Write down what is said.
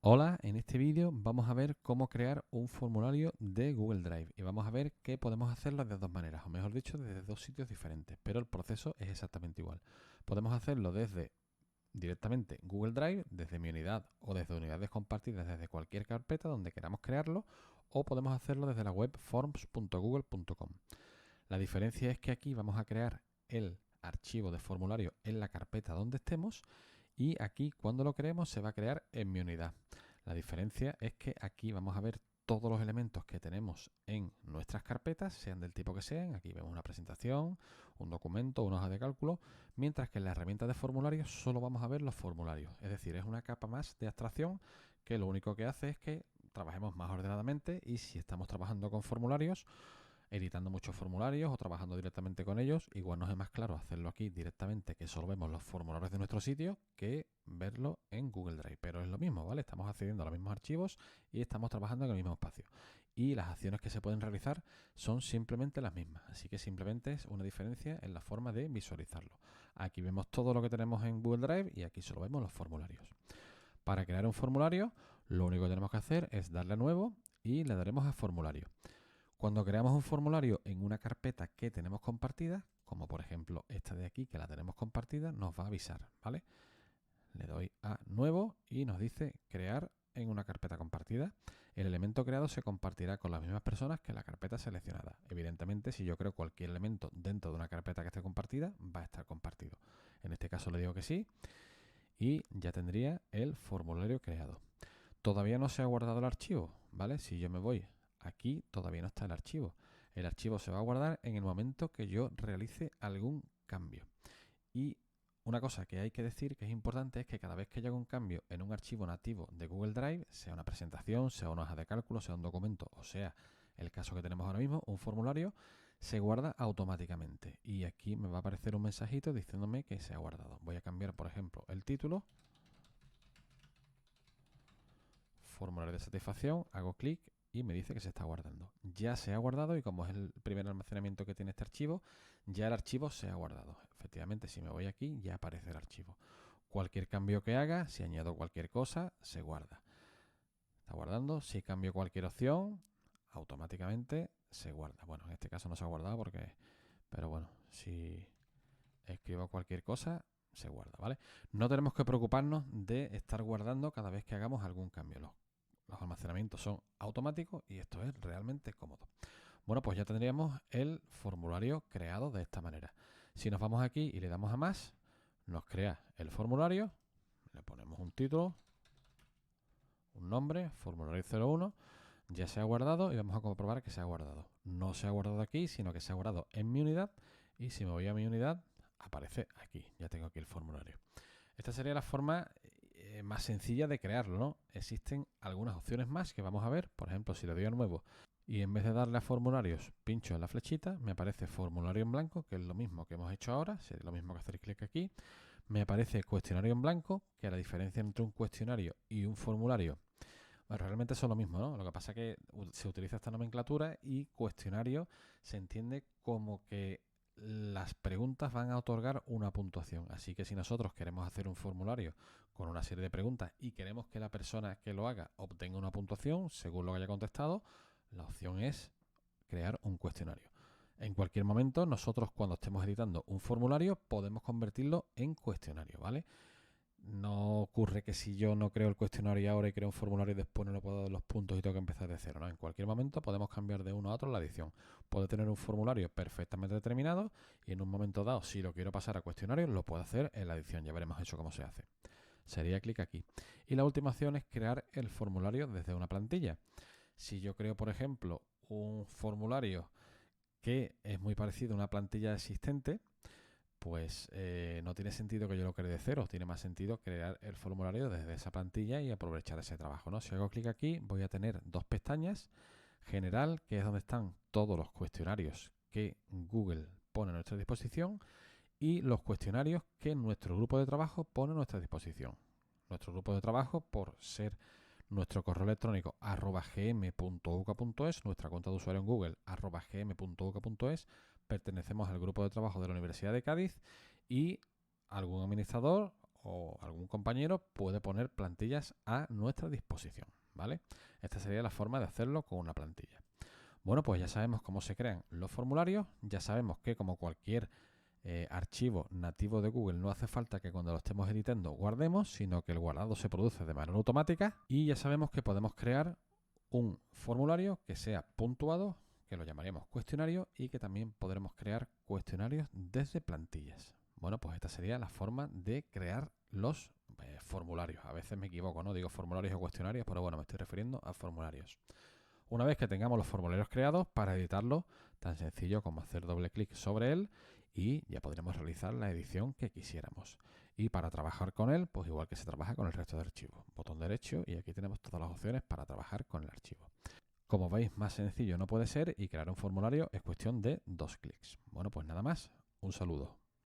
Hola, en este vídeo vamos a ver cómo crear un formulario de Google Drive y vamos a ver que podemos hacerlo de dos maneras, o mejor dicho, desde dos sitios diferentes, pero el proceso es exactamente igual. Podemos hacerlo desde directamente Google Drive, desde mi unidad o desde unidades compartidas desde cualquier carpeta donde queramos crearlo, o podemos hacerlo desde la web forms.google.com. La diferencia es que aquí vamos a crear el archivo de formulario en la carpeta donde estemos y aquí cuando lo creemos se va a crear en mi unidad. La diferencia es que aquí vamos a ver todos los elementos que tenemos en nuestras carpetas, sean del tipo que sean. Aquí vemos una presentación, un documento, una hoja de cálculo, mientras que en la herramienta de formularios solo vamos a ver los formularios. Es decir, es una capa más de abstracción que lo único que hace es que trabajemos más ordenadamente y si estamos trabajando con formularios, editando muchos formularios o trabajando directamente con ellos, igual nos es más claro hacerlo aquí directamente, que solo vemos los formularios de nuestro sitio, que verlo en Google Drive. Pero es lo mismo, ¿vale? Estamos accediendo a los mismos archivos y estamos trabajando en el mismo espacio. Y las acciones que se pueden realizar son simplemente las mismas. Así que simplemente es una diferencia en la forma de visualizarlo. Aquí vemos todo lo que tenemos en Google Drive y aquí solo vemos los formularios. Para crear un formulario, lo único que tenemos que hacer es darle a nuevo y le daremos a formulario. Cuando creamos un formulario en una carpeta que tenemos compartida, como por ejemplo esta de aquí que la tenemos compartida, nos va a avisar, ¿vale? Le doy a nuevo y nos dice crear en una carpeta compartida. El elemento creado se compartirá con las mismas personas que la carpeta seleccionada. Evidentemente, si yo creo cualquier elemento dentro de una carpeta que esté compartida, va a estar compartido. En este caso le digo que sí y ya tendría el formulario creado. Todavía no se ha guardado el archivo, ¿vale? Si yo me voy aquí, todavía no está el archivo. El archivo se va a guardar en el momento que yo realice algún cambio. Y una cosa que hay que decir que es importante es que cada vez que yo haga un cambio en un archivo nativo de Google Drive, sea una presentación, sea una hoja de cálculo, sea un documento, o sea el caso que tenemos ahora mismo, un formulario, se guarda automáticamente. Y aquí me va a aparecer un mensajito diciéndome que se ha guardado. Voy a cambiar, por ejemplo, el título. Formulario de satisfacción, hago clic y me dice que se está guardando. Ya se ha guardado y como es el primer almacenamiento que tiene este archivo, ya el archivo se ha guardado. Efectivamente, si me voy aquí, ya aparece el archivo. Cualquier cambio que haga, si añado cualquier cosa, se guarda. Está guardando. Si cambio cualquier opción, automáticamente se guarda. Bueno, en este caso no se ha guardado porque... Pero bueno, si escribo cualquier cosa, se guarda, ¿vale? No tenemos que preocuparnos de estar guardando cada vez que hagamos algún cambio. Los almacenamientos son automáticos y esto es realmente cómodo. Bueno, pues ya tendríamos el formulario creado de esta manera. Si nos vamos aquí y le damos a más, nos crea el formulario, le ponemos un título, un nombre, formulario 01, ya se ha guardado y vamos a comprobar que se ha guardado. No se ha guardado aquí, sino que se ha guardado en mi unidad y si me voy a mi unidad, aparece aquí. Ya tengo aquí el formulario. Esta sería la forma más sencilla de crearlo, ¿no? Existen algunas opciones más que vamos a ver. Por ejemplo, si le doy a nuevo y en vez de darle a formularios, pincho en la flechita, me aparece formulario en blanco, que es lo mismo que hemos hecho ahora, sería lo mismo que hacer clic aquí. Me aparece cuestionario en blanco, que la diferencia entre un cuestionario y un formulario, bueno, realmente son lo mismo, ¿no? Lo que pasa es que se utiliza esta nomenclatura y cuestionario se entiende como que las preguntas van a otorgar una puntuación. Así que si nosotros queremos hacer un formulario con una serie de preguntas y queremos que la persona que lo haga obtenga una puntuación según lo que haya contestado, la opción es crear un cuestionario. En cualquier momento, nosotros cuando estemos editando un formulario podemos convertirlo en cuestionario, ¿vale? No ocurre que si yo no creo el cuestionario ahora y creo un formulario y después no le puedo dar los puntos y tengo que empezar de cero, ¿no? En cualquier momento podemos cambiar de uno a otro la edición. Puedo tener un formulario perfectamente determinado y en un momento dado, si lo quiero pasar a cuestionario, lo puedo hacer en la edición. Ya veremos eso cómo se hace. Sería clic aquí. Y la última opción es crear el formulario desde una plantilla. Si yo creo, por ejemplo, un formulario que es muy parecido a una plantilla existente, pues no tiene sentido que yo lo cree de cero, tiene más sentido crear el formulario desde esa plantilla y aprovechar ese trabajo, ¿no? Si hago clic aquí voy a tener dos pestañas, general, que es donde están todos los cuestionarios que Google pone a nuestra disposición y los cuestionarios que nuestro grupo de trabajo pone a nuestra disposición. Nuestro grupo de trabajo, por ser nuestro correo electrónico @gm.uca.es, nuestra cuenta de usuario en Google @gm.uca.es, pertenecemos al grupo de trabajo de la Universidad de Cádiz y algún administrador o algún compañero puede poner plantillas a nuestra disposición, ¿vale? Esta sería la forma de hacerlo con una plantilla. Bueno, pues ya sabemos cómo se crean los formularios, ya sabemos que como cualquier archivo nativo de Google no hace falta que cuando lo estemos editando guardemos, sino que el guardado se produce de manera automática y ya sabemos que podemos crear un formulario que sea puntuado, que lo llamaremos cuestionario y que también podremos crear cuestionarios desde plantillas. Bueno, pues esta sería la forma de crear los formularios. A veces me equivoco, ¿no? Digo formularios o cuestionarios, pero bueno, me estoy refiriendo a formularios. Una vez que tengamos los formularios creados, para editarlos, tan sencillo como hacer doble clic sobre él y ya podremos realizar la edición que quisiéramos. Y para trabajar con él, pues igual que se trabaja con el resto de archivos. Botón derecho y aquí tenemos todas las opciones para trabajar con el archivo. Como veis, más sencillo no puede ser y crear un formulario es cuestión de 2 clics. Bueno, pues nada más. Un saludo.